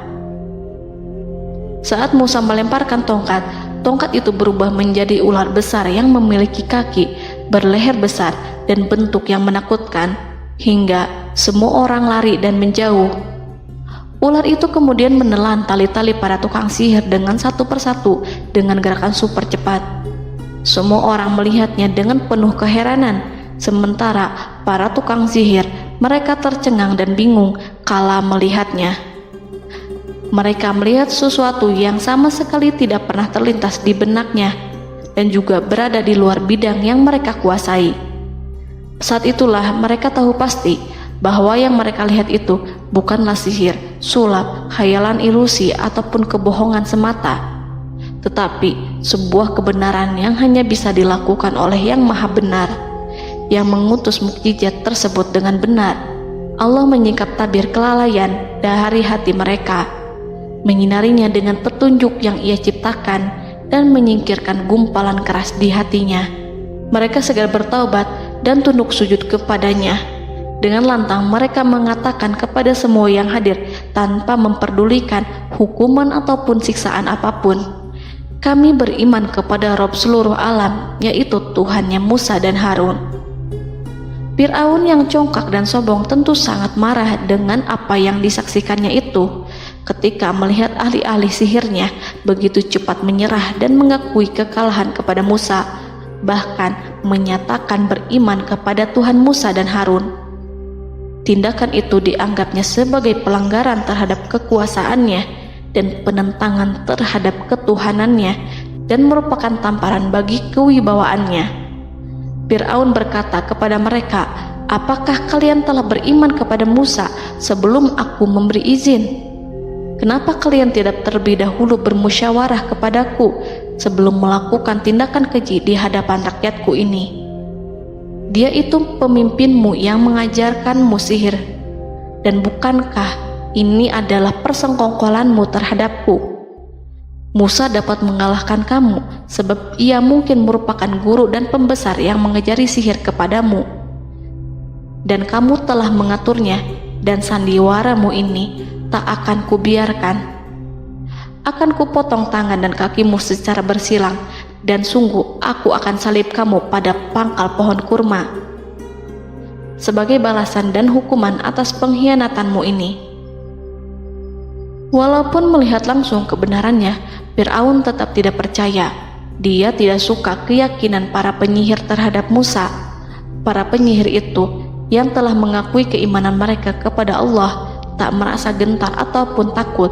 Saat Musa melemparkan tongkat, tongkat itu berubah menjadi ular besar yang memiliki kaki, berleher besar, dan bentuk yang menakutkan, hingga semua orang lari dan menjauh. Ular itu kemudian menelan tali-tali para tukang sihir dengan satu persatu dengan gerakan super cepat. Semua orang melihatnya dengan penuh keheranan, sementara para tukang sihir mereka tercengang dan bingung kala melihatnya. Mereka melihat sesuatu yang sama sekali tidak pernah terlintas di benaknya dan juga berada di luar bidang yang mereka kuasai. Saat itulah mereka tahu pasti bahwa yang mereka lihat itu bukanlah sihir, sulap, khayalan ilusi ataupun kebohongan semata, tetapi sebuah kebenaran yang hanya bisa dilakukan oleh Yang Maha Benar, yang mengutus mukjizat tersebut dengan benar. Allah menyingkap tabir kelalaian dari hati mereka, menyinarinya dengan petunjuk yang Ia ciptakan dan menyingkirkan gumpalan keras di hatinya. Mereka segera bertaubat dan tunduk sujud kepadanya. Dengan lantang mereka mengatakan kepada semua yang hadir tanpa memperdulikan hukuman ataupun siksaan apapun, "Kami beriman kepada Rob seluruh alam, yaitu Tuhannya Musa dan Harun." Fir'aun yang congkak dan sombong tentu sangat marah dengan apa yang disaksikannya itu ketika melihat ahli-ahli sihirnya begitu cepat menyerah dan mengakui kekalahan kepada Musa, bahkan menyatakan beriman kepada Tuhan Musa dan Harun. Tindakan itu dianggapnya sebagai pelanggaran terhadap kekuasaannya dan penentangan terhadap ketuhanannya dan merupakan tamparan bagi kewibawaannya. Fir'aun berkata kepada mereka, "Apakah kalian telah beriman kepada Musa sebelum aku memberi izin? Kenapa kalian tidak terlebih dahulu bermusyawarah kepadaku sebelum melakukan tindakan keji di hadapan rakyatku ini? Dia itu pemimpinmu yang mengajarkanmu sihir, dan bukankah ini adalah persengkongkolanmu terhadapku? Musa dapat mengalahkan kamu sebab ia mungkin merupakan guru dan pembesar yang mengajari sihir kepadamu, dan kamu telah mengaturnya, dan sandiwaramu ini tak akan kubiarkan. Akan kupotong tangan dan kakimu secara bersilang, dan sungguh aku akan salib kamu pada pangkal pohon kurma sebagai balasan dan hukuman atas pengkhianatanmu ini." Walaupun melihat langsung kebenarannya, Fir'aun tetap tidak percaya. Dia tidak suka keyakinan para penyihir terhadap Musa. Para penyihir itu yang telah mengakui keimanan mereka kepada Allah tak merasa gentar ataupun takut,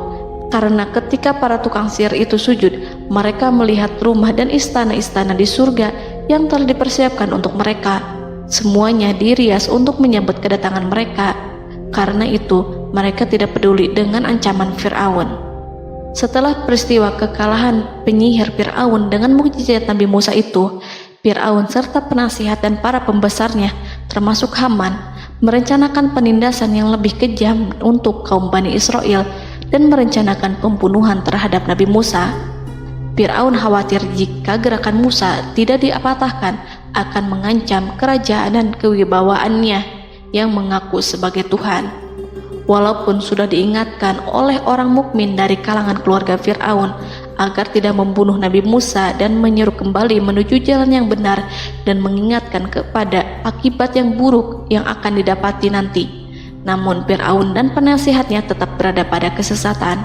karena ketika para tukang sihir itu sujud, mereka melihat rumah dan istana-istana di surga yang telah dipersiapkan untuk mereka. Semuanya dirias untuk menyambut kedatangan mereka. Karena itu, mereka tidak peduli dengan ancaman Fir'aun. Setelah peristiwa kekalahan penyihir Fir'aun dengan mukjizat Nabi Musa itu, Fir'aun serta penasihat dan para pembesarnya, termasuk Haman, merencanakan penindasan yang lebih kejam untuk kaum Bani Israel dan merencanakan pembunuhan terhadap Nabi Musa. Fir'aun khawatir jika gerakan Musa tidak diapatahkan akan mengancam kerajaan dan kewibawaannya yang mengaku sebagai Tuhan. Walaupun sudah diingatkan oleh orang mukmin dari kalangan keluarga Fir'aun agar tidak membunuh Nabi Musa dan menyuruh kembali menuju jalan yang benar dan mengingatkan kepada akibat yang buruk yang akan didapati nanti, namun Fir'aun dan penasihatnya tetap berada pada kesesatan.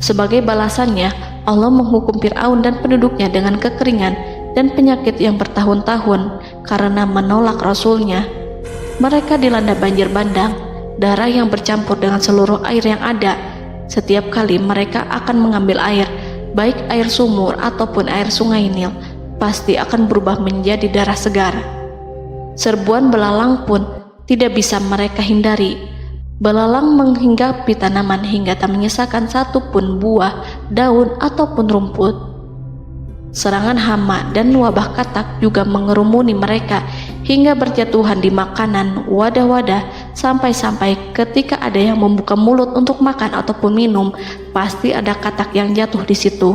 Sebagai balasannya, Allah menghukum Fir'aun dan penduduknya dengan kekeringan dan penyakit yang bertahun-tahun karena menolak Rasulnya. Mereka dilanda banjir bandang, darah yang bercampur dengan seluruh air yang ada. Setiap kali mereka akan mengambil air, baik air sumur ataupun air sungai Nil, pasti akan berubah menjadi darah segar. Serbuan belalang pun tidak bisa mereka hindari. Belalang menghinggapi tanaman hingga tak menyisakan satupun buah, daun ataupun rumput. Serangan hama dan wabah katak juga mengerumuni mereka hingga berjatuhan di makanan, wadah-wadah, sampai-sampai ketika ada yang membuka mulut untuk makan ataupun minum, pasti ada katak yang jatuh di situ.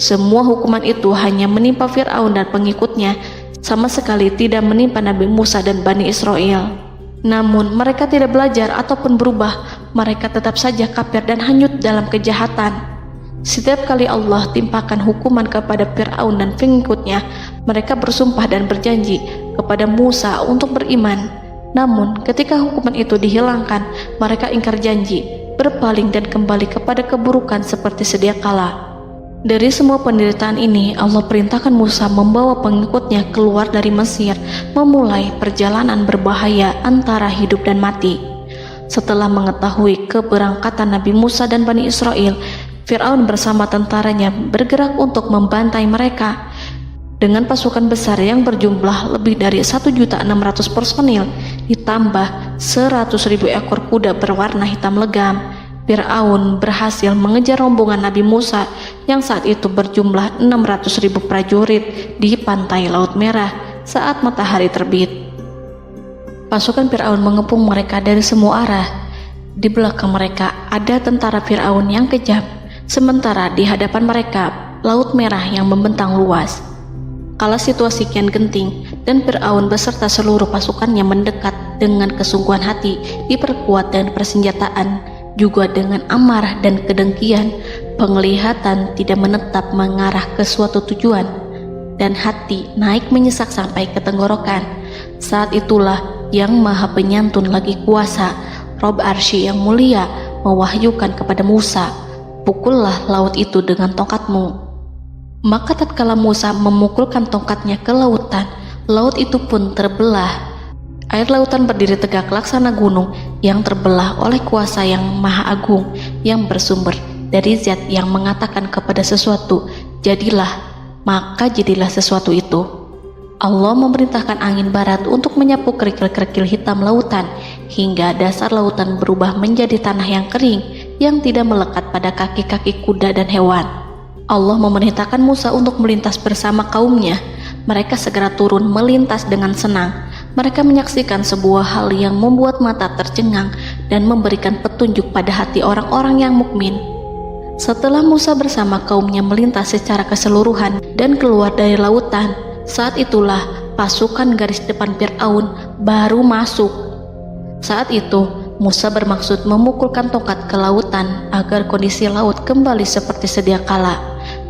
Semua hukuman itu hanya menimpa Fir'aun dan pengikutnya, sama sekali tidak menimpa Nabi Musa dan Bani Israel. Namun mereka tidak belajar ataupun berubah, mereka tetap saja kafir dan hanyut dalam kejahatan. Setiap kali Allah timpakan hukuman kepada Fir'aun dan pengikutnya, mereka bersumpah dan berjanji kepada Musa untuk beriman. Namun ketika hukuman itu dihilangkan, mereka ingkar janji berpaling dan kembali kepada keburukan seperti sedia kala. Dari semua penderitaan ini, Allah perintahkan Musa membawa pengikutnya keluar dari Mesir, memulai perjalanan berbahaya antara hidup dan mati. Setelah mengetahui keberangkatan Nabi Musa dan Bani Israel, Fir'aun bersama tentaranya bergerak untuk membantai mereka. Dengan pasukan besar yang berjumlah lebih dari 1.600.000 personil, ditambah 100.000 ekor kuda berwarna hitam legam, Fir'aun berhasil mengejar rombongan Nabi Musa yang saat itu berjumlah 600.000 prajurit di pantai Laut Merah saat matahari terbit. Pasukan Fir'aun mengepung mereka dari semua arah. Di belakang mereka ada tentara Fir'aun yang kejam, sementara di hadapan mereka Laut Merah yang membentang luas. Kala situasi kian genting dan Fir'aun beserta seluruh pasukannya mendekat dengan kesungguhan hati, diperkuat dengan persenjataan, juga dengan amarah dan kedengkian, penglihatan tidak menetap mengarah ke suatu tujuan, dan hati naik menyesak sampai ke tenggorokan. Saat itulah Yang Maha Penyantun lagi kuasa, Rob Arsy yang mulia, mewahyukan kepada Musa, "Pukullah laut itu dengan tongkatmu." Maka tatkala Musa memukulkan tongkatnya ke lautan, laut itu pun terbelah. Air lautan berdiri tegak laksana gunung yang terbelah oleh kuasa yang maha agung, yang bersumber dari zat yang mengatakan kepada sesuatu, "Jadilah," maka jadilah sesuatu itu. Allah memerintahkan angin barat untuk menyapu kerikil-kerikil hitam lautan, hingga dasar lautan berubah menjadi tanah yang kering, yang tidak melekat pada kaki-kaki kuda dan hewan. Allah memerintahkan Musa untuk melintas bersama kaumnya. Mereka segera turun melintas dengan senang. Mereka menyaksikan sebuah hal yang membuat mata tercengang dan memberikan petunjuk pada hati orang-orang yang mukmin. Setelah Musa bersama kaumnya melintas secara keseluruhan dan keluar dari lautan, saat itulah pasukan garis depan Fir'aun baru masuk. Saat itu Musa bermaksud memukulkan tongkat ke lautan agar kondisi laut kembali seperti sedia kala,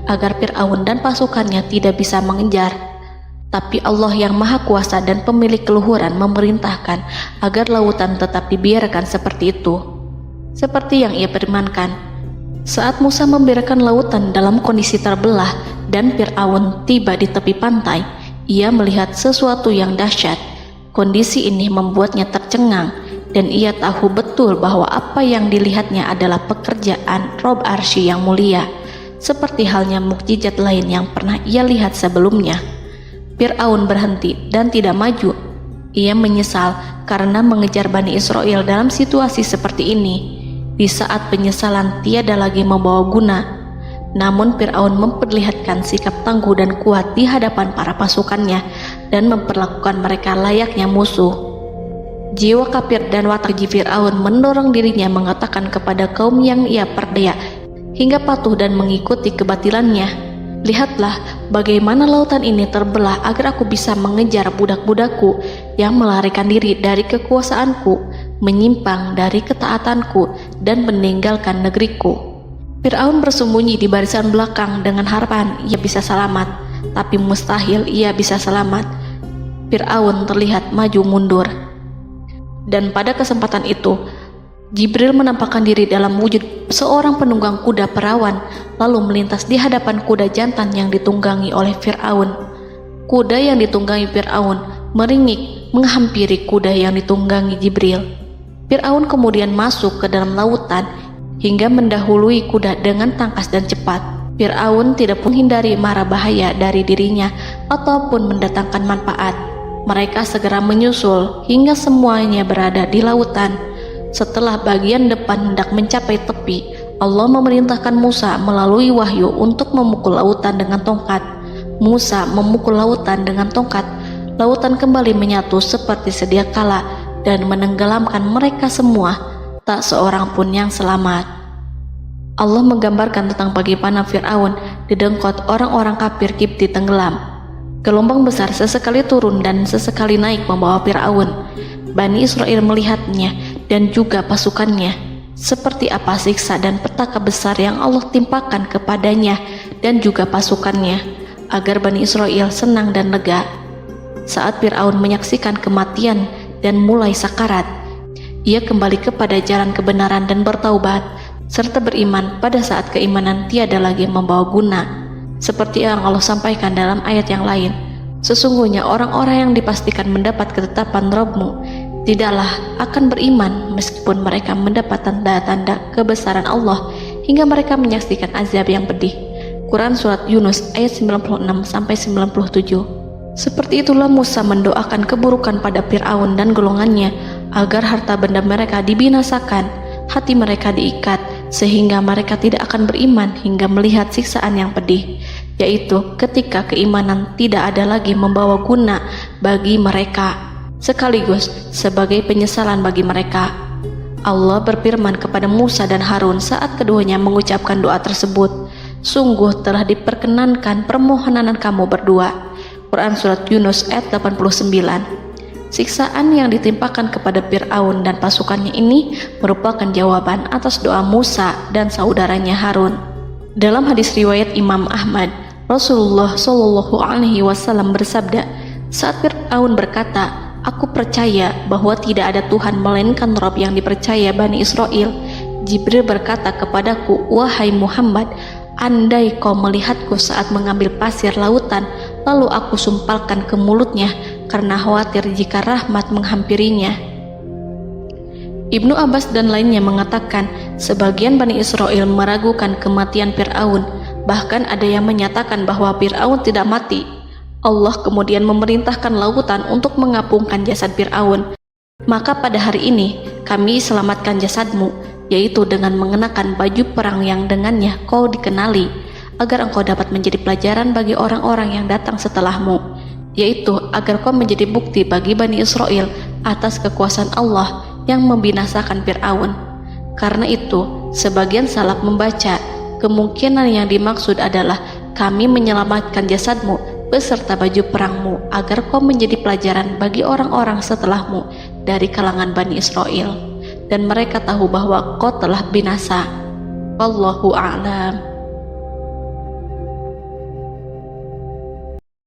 agar Fir'aun dan pasukannya tidak bisa mengejar. Tapi Allah yang Maha Kuasa dan pemilik keluhuran memerintahkan agar lautan tetap dibiarkan seperti itu, seperti yang Ia firmankan. Saat Musa membiarkan lautan dalam kondisi terbelah dan Fir'aun tiba di tepi pantai, ia melihat sesuatu yang dahsyat. Kondisi ini membuatnya tercengang, dan ia tahu betul bahwa apa yang dilihatnya adalah pekerjaan Rob Arsy yang mulia, seperti halnya mukjizat lain yang pernah ia lihat sebelumnya. Fir'aun berhenti dan tidak maju. Ia menyesal karena mengejar Bani Israel dalam situasi seperti ini. Di saat penyesalan tiada lagi membawa guna, namun Fir'aun memperlihatkan sikap tangguh dan kuat di hadapan para pasukannya dan memperlakukan mereka layaknya musuh. Jiwa kafir dan watak keji Fir'aun mendorong dirinya mengatakan kepada kaum yang ia perdaya hingga patuh dan mengikuti kebatilannya, "Lihatlah bagaimana lautan ini terbelah agar aku bisa mengejar budak-budakku yang melarikan diri dari kekuasaanku, menyimpang dari ketaatanku, dan meninggalkan negeriku." Fir'aun bersembunyi di barisan belakang dengan harapan ia bisa selamat, tapi mustahil ia bisa selamat. Fir'aun terlihat maju mundur. Dan pada kesempatan itu, Jibril menampakkan diri dalam wujud seorang penunggang kuda perawan, lalu melintas di hadapan kuda jantan yang ditunggangi oleh Fir'aun. Kuda yang ditunggangi Fir'aun meringik menghampiri kuda yang ditunggangi Jibril. Fir'aun kemudian masuk ke dalam lautan hingga mendahului kuda dengan tangkas dan cepat. Fir'aun tidak menghindari mara bahaya dari dirinya ataupun mendatangkan manfaat. Mereka segera menyusul hingga semuanya berada di lautan. Setelah bagian depan hendak mencapai tepi, Allah memerintahkan Musa melalui wahyu untuk memukul lautan dengan tongkat. Musa memukul lautan dengan tongkat. Lautan kembali menyatu seperti sedia kala dan menenggelamkan mereka semua. Tak seorang pun yang selamat. Allah menggambarkan tentang bagaimana Fir'aun didengkot orang-orang kafir Kipti tenggelam. Gelombang besar sesekali turun dan sesekali naik membawa Fir'aun. Bani Israel melihatnya dan juga pasukannya, seperti apa siksa dan petaka besar yang Allah timpakan kepadanya dan juga pasukannya, agar Bani Israel senang dan lega. Saat Fir'aun menyaksikan kematian dan mulai sakarat, Ia kembali kepada jalan kebenaran dan bertaubat, serta beriman pada saat keimanan tiada lagi membawa guna. Seperti yang Allah sampaikan dalam ayat yang lain, sesungguhnya orang-orang yang dipastikan mendapat ketetapan Rabb-Mu tidaklah akan beriman meskipun mereka mendapat tanda-tanda kebesaran Allah hingga mereka menyaksikan azab yang pedih. Quran Surat Yunus ayat 96-97. Seperti itulah Musa mendoakan keburukan pada Fir'aun dan golongannya agar harta benda mereka dibinasakan, hati mereka diikat sehingga mereka tidak akan beriman hingga melihat siksaan yang pedih, yaitu ketika keimanan tidak ada lagi membawa guna bagi mereka, sekaligus sebagai penyesalan bagi mereka. Allah berfirman kepada Musa dan Harun saat keduanya mengucapkan doa tersebut, sungguh telah diperkenankan permohonan kamu berdua. Quran Surat Yunus ayat 89. Siksaan yang ditimpakan kepada Fir'aun dan pasukannya ini merupakan jawaban atas doa Musa dan saudaranya Harun. Dalam hadis riwayat Imam Ahmad, Rasulullah Shallallahu Alaihi Wasallam bersabda, saat Fir'aun berkata, aku percaya bahwa tidak ada Tuhan melainkan Rabb yang dipercaya Bani Israel, Jibril berkata kepadaku, wahai Muhammad, andai kau melihatku saat mengambil pasir lautan, lalu aku sumpalkan ke mulutnya karena khawatir jika rahmat menghampirinya. Ibnu Abbas dan lainnya mengatakan, sebagian Bani Israel meragukan kematian Fir'aun, bahkan ada yang menyatakan bahwa Fir'aun tidak mati. Allah kemudian memerintahkan lautan untuk mengapungkan jasad Fir'aun. Maka pada hari ini kami selamatkan jasadmu, yaitu dengan mengenakan baju perang yang dengannya kau dikenali, agar engkau dapat menjadi pelajaran bagi orang-orang yang datang setelahmu, yaitu agar kau menjadi bukti bagi Bani Israel atas kekuasaan Allah yang membinasakan Fir'aun. Karena itu, sebagian salaf membaca, kemungkinan yang dimaksud adalah kami menyelamatkan jasadmu beserta baju perangmu agar kau menjadi pelajaran bagi orang-orang setelahmu dari kalangan Bani Israel, dan mereka tahu bahwa kau telah binasa. Wallahu a'lam.